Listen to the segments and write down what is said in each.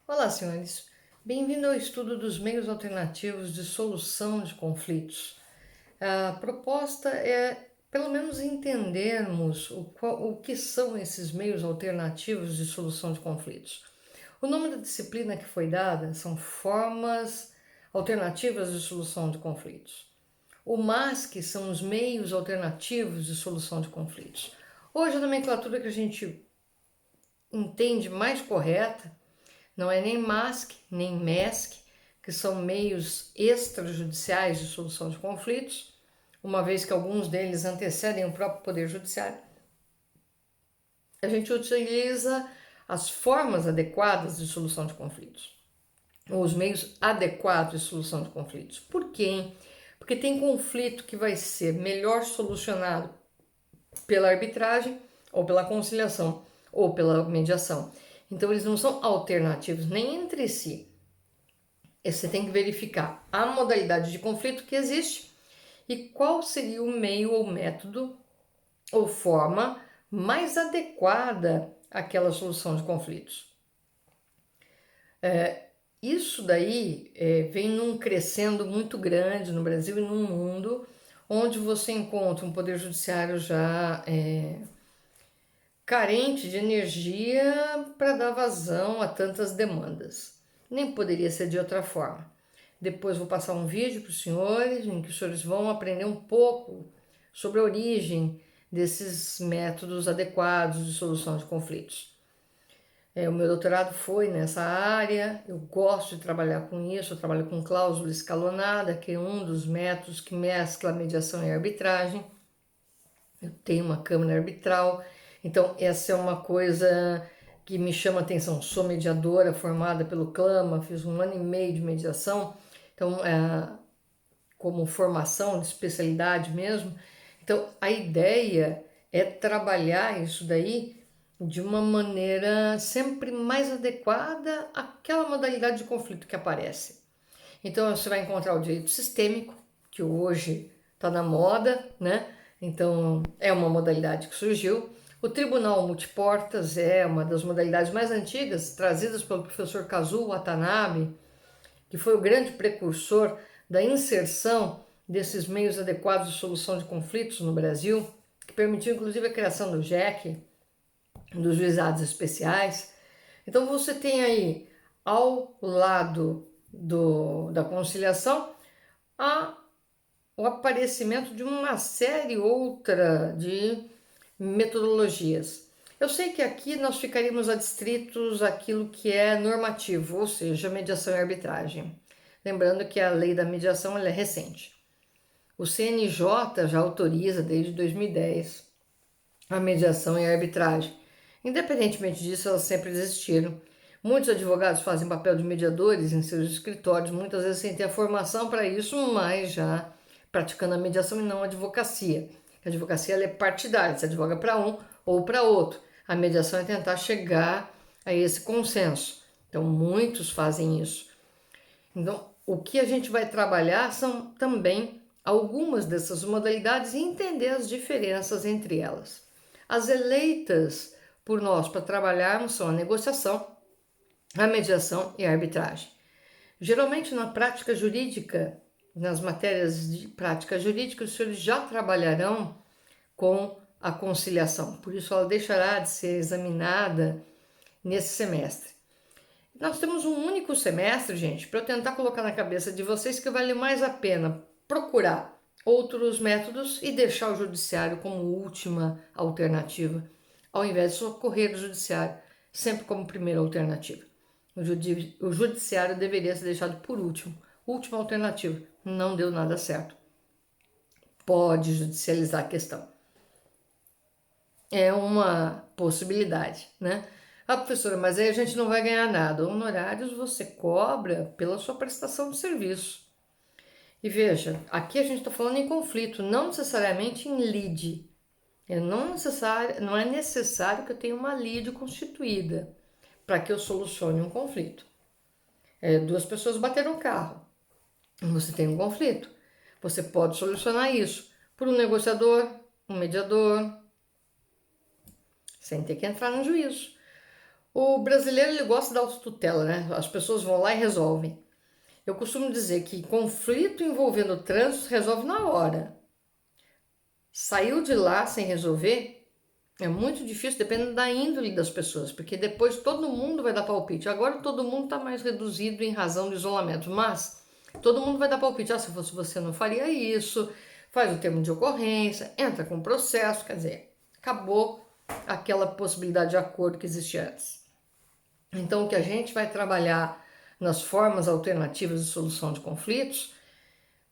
Olá, senhores. Bem-vindo ao estudo dos meios alternativos de solução de conflitos. A proposta é, pelo menos, entendermos o que são esses meios alternativos de solução de conflitos. O nome da disciplina que foi dada são Formas Alternativas de Solução de Conflitos. O MASC são os meios alternativos de solução de conflitos. Hoje, a nomenclatura que a gente entende mais correta não é nem MASC, nem MESC, que são meios extrajudiciais de solução de conflitos, uma vez que alguns deles antecedem o próprio Poder Judiciário. A gente utiliza as formas adequadas de solução de conflitos, ou os meios adequados de solução de conflitos. Por quê? Porque tem conflito que vai ser melhor solucionado pela arbitragem, ou pela conciliação, ou pela mediação. Então, eles não são alternativos nem entre si. Você tem que verificar a modalidade de conflito que existe e qual seria o meio ou método ou forma mais adequada àquela solução de conflitos. Isso daí vem num crescendo muito grande no Brasil e no mundo, onde você encontra um poder judiciário já carente de energia para dar vazão a tantas demandas. Nem poderia ser de outra forma. Depois vou passar um vídeo para os senhores, em que os senhores vão aprender um pouco sobre a origem desses métodos adequados de solução de conflitos. O meu doutorado foi nessa área, eu gosto de trabalhar com isso, eu trabalho com cláusula escalonada, que é um dos métodos que mescla a mediação e a arbitragem. Eu tenho uma câmara arbitral, então essa é uma coisa que me chama a atenção. Sou mediadora formada pelo CLAMA, fiz 1 ano e meio de mediação, então como formação de especialidade mesmo. Então a ideia é trabalhar isso daí de uma maneira sempre mais adequada àquela modalidade de conflito que aparece. Então você vai encontrar o direito sistêmico, que hoje está na moda, né? Então é uma modalidade que surgiu. O tribunal multiportas é uma das modalidades mais antigas, trazidas pelo professor Kazuo Watanabe, que foi o grande precursor da inserção desses meios adequados de solução de conflitos no Brasil, que permitiu inclusive a criação do JEC, dos juizados especiais. Então você tem aí, ao lado da conciliação, o aparecimento de uma série outra de metodologias. Eu sei que aqui nós ficaríamos adstritos àquilo que é normativo, ou seja, mediação e arbitragem. Lembrando que a lei da mediação ela é recente. O CNJ já autoriza desde 2010 a mediação e a arbitragem. Independentemente disso, elas sempre existiram. Muitos advogados fazem papel de mediadores em seus escritórios, muitas vezes sem ter a formação para isso, mas já praticando a mediação e não a advocacia. A advocacia ela é partidária, você advoga para um ou para outro. A mediação é tentar chegar a esse consenso. Então, muitos fazem isso. Então, o que a gente vai trabalhar são também algumas dessas modalidades e entender as diferenças entre elas. As eleitas por nós para trabalharmos são a negociação, a mediação e a arbitragem. Geralmente na prática jurídica, nas matérias de prática jurídica, os senhores já trabalharão com a conciliação, por isso ela deixará de ser examinada nesse semestre. Nós temos um único semestre, gente, para eu tentar colocar na cabeça de vocês que vale mais a pena procurar outros métodos e deixar o judiciário como última alternativa, ao invés de socorrer o judiciário sempre como primeira alternativa. O judiciário deveria ser deixado por última alternativa. Não deu nada certo. Pode judicializar a questão. É uma possibilidade, né? Ah, professora, mas aí a gente não vai ganhar nada. Honorários você cobra pela sua prestação de serviço. E veja, aqui a gente está falando em conflito, não necessariamente em lide. Não é necessário que eu tenha uma lide constituída para que eu solucione um conflito. Duas pessoas bateram o carro. Você tem um conflito. Você pode solucionar isso por um negociador, um mediador, sem ter que entrar no juízo. O brasileiro ele gosta da autotutela, né? As pessoas vão lá e resolvem. Eu costumo dizer que conflito envolvendo trânsito resolve na hora. Saiu de lá sem resolver, é muito difícil, dependendo da índole das pessoas, porque depois todo mundo vai dar palpite. Agora todo mundo está mais reduzido em razão do isolamento, mas todo mundo vai dar palpite. Ah, se fosse você não faria isso, faz o termo de ocorrência, entra com processo, quer dizer, acabou aquela possibilidade de acordo que existia antes. Então o que a gente vai trabalhar nas formas alternativas de solução de conflitos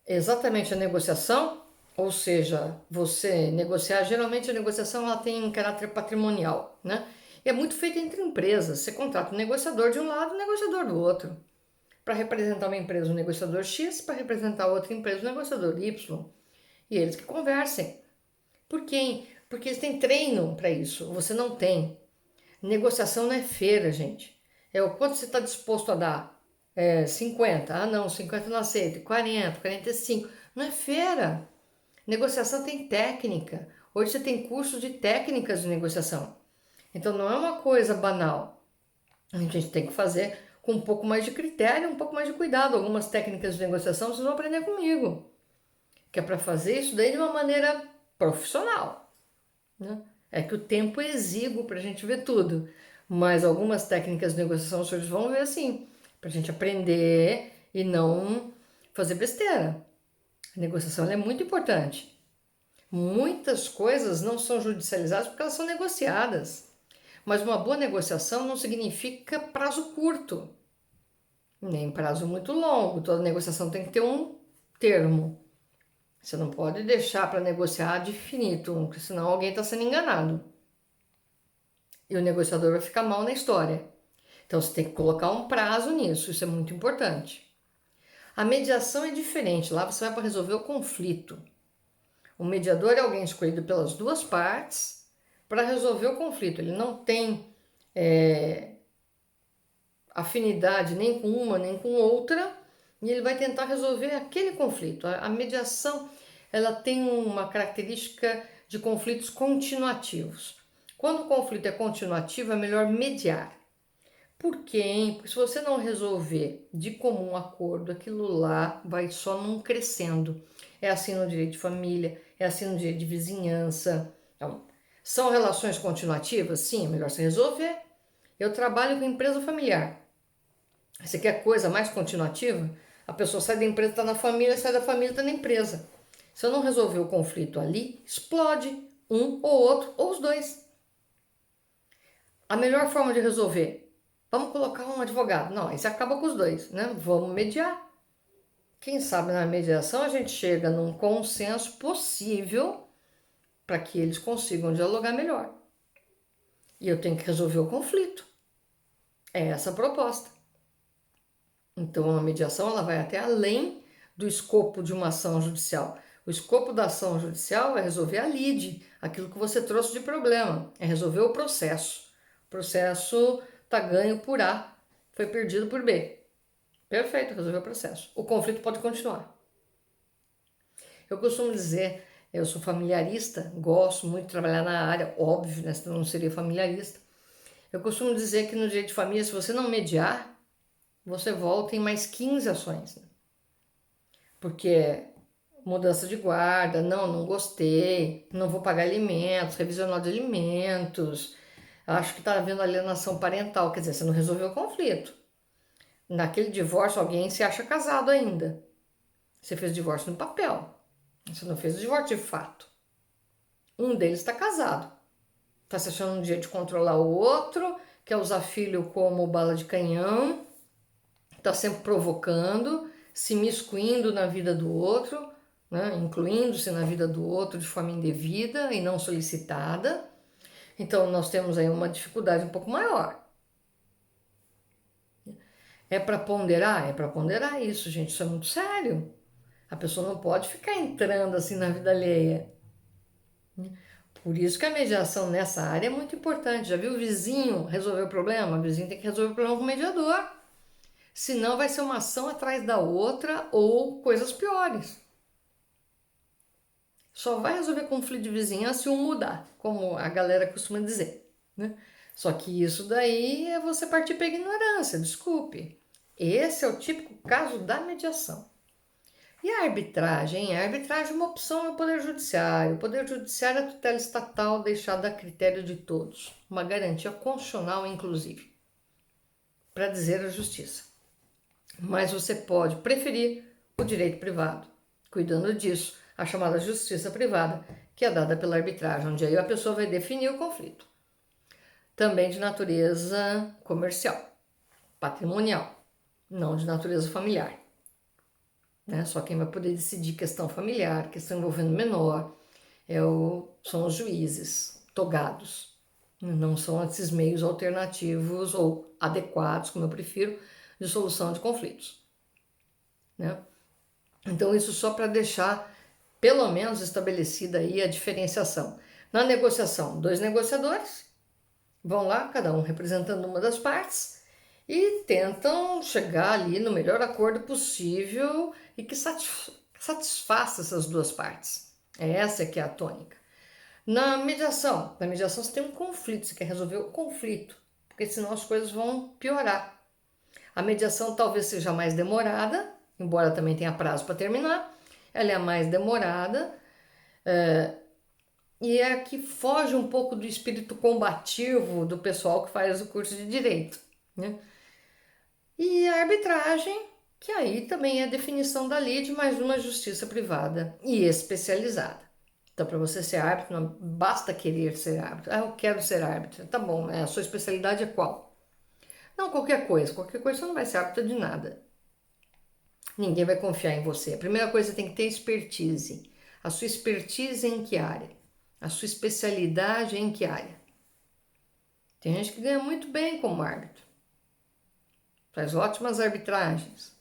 é exatamente a negociação, ou seja, você negociar, geralmente a negociação ela tem um caráter patrimonial, né? E é muito feita entre empresas. Você contrata um negociador de um lado e um negociador do outro. Para representar uma empresa, um negociador X, para representar outra empresa, um negociador Y. E eles que conversem. Por quem? Porque eles têm treino para isso. Você não tem. Negociação não é feira, gente. É o quanto você está disposto a dar. 50. Ah, não, 50 não aceito. 40, 45. Não é feira. Negociação tem técnica. Hoje você tem cursos de técnicas de negociação. Então não é uma coisa banal. A gente tem que fazer com um pouco mais de critério, um pouco mais de cuidado. Algumas técnicas de negociação vocês vão aprender comigo. Que é para fazer isso daí de uma maneira profissional, né? É que o tempo é exíguo para a gente ver tudo. Mas algumas técnicas de negociação vocês vão ver assim, para a gente aprender e não fazer besteira. A negociação é muito importante. Muitas coisas não são judicializadas porque elas são negociadas. Mas uma boa negociação não significa prazo curto, nem prazo muito longo. Toda negociação tem que ter um termo. Você não pode deixar para negociar de infinito, porque senão alguém está sendo enganado. E o negociador vai ficar mal na história. Então você tem que colocar um prazo nisso, isso é muito importante. A mediação é diferente, lá você vai para resolver o conflito. O mediador é alguém escolhido pelas duas partes para resolver o conflito. Ele não tem afinidade nem com uma nem com outra e ele vai tentar resolver aquele conflito. A mediação ela tem uma característica de conflitos continuativos. Quando o conflito é continuativo, é melhor mediar. Por quê, hein? Porque se você não resolver de comum acordo, aquilo lá vai só não crescendo. É assim no direito de família, é assim no direito de vizinhança. Então, são relações continuativas? Sim, é melhor você resolver. Eu trabalho com empresa familiar. Você quer coisa mais continuativa? A pessoa sai da empresa, está na família, sai da família, está na empresa. Se eu não resolver o conflito ali, explode um ou outro, ou os dois. A melhor forma de resolver, vamos colocar um advogado. Não, aí você acaba com os dois, né? Vamos mediar. Quem sabe na mediação a gente chega num consenso possível para que eles consigam dialogar melhor. E eu tenho que resolver o conflito. É essa a proposta. Então a mediação ela vai até além do escopo de uma ação judicial. O escopo da ação judicial é resolver a lide, aquilo que você trouxe de problema, é resolver o processo. O processo está ganho por A, foi perdido por B. Perfeito, resolveu o processo. O conflito pode continuar. Eu costumo dizer, eu sou familiarista, gosto muito de trabalhar na área, óbvio, né, senão não seria familiarista. Eu costumo dizer que no direito de família, se você não mediar, você volta em mais 15 ações. Né? Porque mudança de guarda, não gostei, não vou pagar alimentos, revisional de alimentos, acho que está havendo alienação parental, quer dizer, você não resolveu o conflito. Naquele divórcio, alguém se acha casado ainda. Você fez divórcio no papel, você não fez o divórcio de fato. Um deles está casado, está se achando um dia de controlar o outro, quer usar filho como bala de canhão, está sempre provocando, se miscuindo na vida do outro, né? Incluindo-se na vida do outro de forma indevida e não solicitada. Então nós temos aí uma dificuldade um pouco maior. É para ponderar? É para ponderar isso, gente. Isso é muito sério. A pessoa não pode ficar entrando assim na vida alheia. Por isso que a mediação nessa área é muito importante. Já viu o vizinho resolver o problema? O vizinho tem que resolver o problema com o mediador. Senão vai ser uma ação atrás da outra ou coisas piores. Só vai resolver conflito de vizinhança se um mudar, como a galera costuma dizer, né? Só que isso daí é você partir para a ignorância, desculpe. Esse é o típico caso da mediação. E a arbitragem? A arbitragem é uma opção no Poder Judiciário. O Poder Judiciário é a tutela estatal deixada a critério de todos. Uma garantia constitucional, inclusive, para dizer a justiça. Mas você pode preferir o direito privado. Cuidando disso, a chamada justiça privada, que é dada pela arbitragem, onde aí a pessoa vai definir o conflito. Também de natureza comercial, patrimonial, não de natureza familiar. Né? Só quem vai poder decidir questão familiar, questão envolvendo menor, são os juízes togados. Não são esses meios alternativos ou adequados, como eu prefiro, de solução de conflitos. Né? Então, isso só para deixar pelo menos estabelecida aí a diferenciação. Na negociação, 2 negociadores vão lá, cada um representando uma das partes, e tentam chegar ali no melhor acordo possível e que satisfaça essas 2 partes. Essa que é a tônica. Na mediação você tem um conflito, você quer resolver o conflito, porque senão as coisas vão piorar. A mediação talvez seja mais demorada, embora também tenha prazo para terminar, ela é a mais demorada, e é a que foge um pouco do espírito combativo do pessoal que faz o curso de Direito. Né? E a arbitragem, que aí também é a definição da lei de mais uma justiça privada e especializada. Então, para você ser árbitro, não basta querer ser árbitro. Ah, eu quero ser árbitro. Tá bom, a sua especialidade é qual? Não, qualquer coisa. Qualquer coisa você não vai ser árbitro de nada. Ninguém vai confiar em você. A primeira coisa, você tem que ter expertise. A sua expertise em que área? A sua especialidade em que área? Tem gente que ganha muito bem como árbitro. Faz ótimas arbitragens.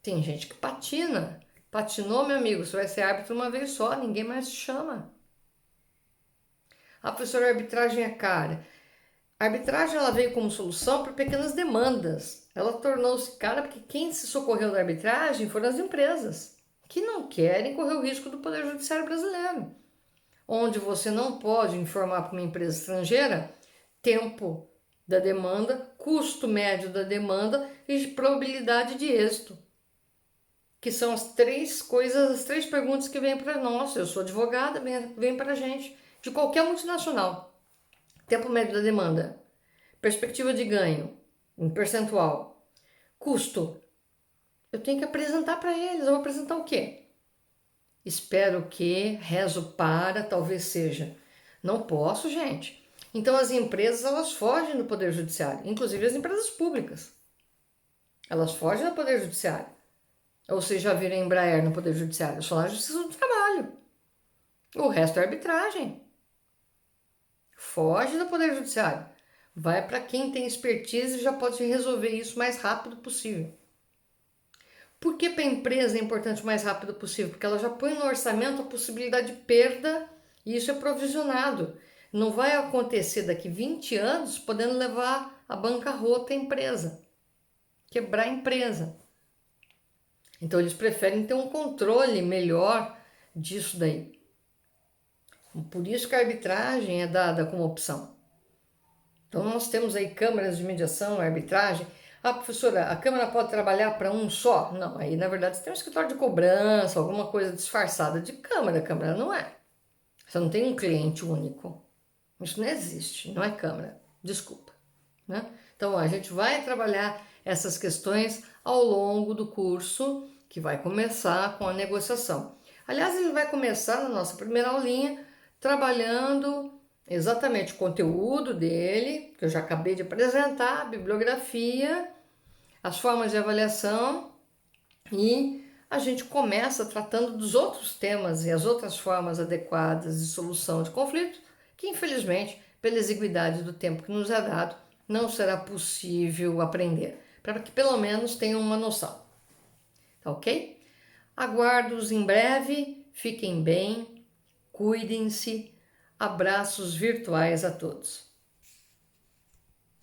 Tem gente que patina. Patinou, meu amigo, você vai ser árbitro uma vez só, ninguém mais te chama. Ah, professor, a arbitragem é cara. A arbitragem ela veio como solução para pequenas demandas. Ela tornou-se cara porque quem se socorreu da arbitragem foram as empresas, que não querem correr o risco do Poder Judiciário brasileiro, onde você não pode informar para uma empresa estrangeira tempo da demanda, custo médio da demanda e probabilidade de êxito. Que são as 3 coisas, as 3 perguntas que vêm para nós. Eu sou advogada, vem para a gente, de qualquer multinacional. Tempo médio da demanda, perspectiva de ganho, em percentual, custo. Eu tenho que apresentar para eles. Eu vou apresentar o quê? Espero que, rezo para, talvez seja. Não posso, gente. Então as empresas elas fogem do Poder Judiciário, inclusive as empresas públicas. Elas fogem do Poder Judiciário. Ou vocês já viram a Embraer no Poder Judiciário? Só na Justiça do Trabalho. O resto é arbitragem. Foge do Poder Judiciário. Vai para quem tem expertise e já pode resolver isso o mais rápido possível. Por que para a empresa é importante o mais rápido possível? Porque ela já põe no orçamento a possibilidade de perda e isso é provisionado. Não vai acontecer daqui 20 anos podendo levar a bancarrota a empresa, quebrar a empresa. Então eles preferem ter um controle melhor disso daí. Por isso que a arbitragem é dada como opção. Então nós temos aí câmaras de mediação, arbitragem. Ah, professora, a câmara pode trabalhar para um só? Não, aí na verdade você tem um escritório de cobrança, alguma coisa disfarçada de câmara. Câmara não é. Você não tem um cliente único. Isso não existe, não é câmara. Desculpa. Né? Então a gente vai trabalhar essas questões ao longo do curso, que vai começar com a negociação. Aliás, ele vai começar na nossa primeira aulinha, trabalhando exatamente o conteúdo dele, que eu já acabei de apresentar, a bibliografia, as formas de avaliação, e a gente começa tratando dos outros temas e as outras formas adequadas de solução de conflitos, que infelizmente, pela exiguidade do tempo que nos é dado, não será possível aprender, para que pelo menos tenham uma noção. Tá ok? Aguardo-os em breve, fiquem bem, cuidem-se, abraços virtuais a todos.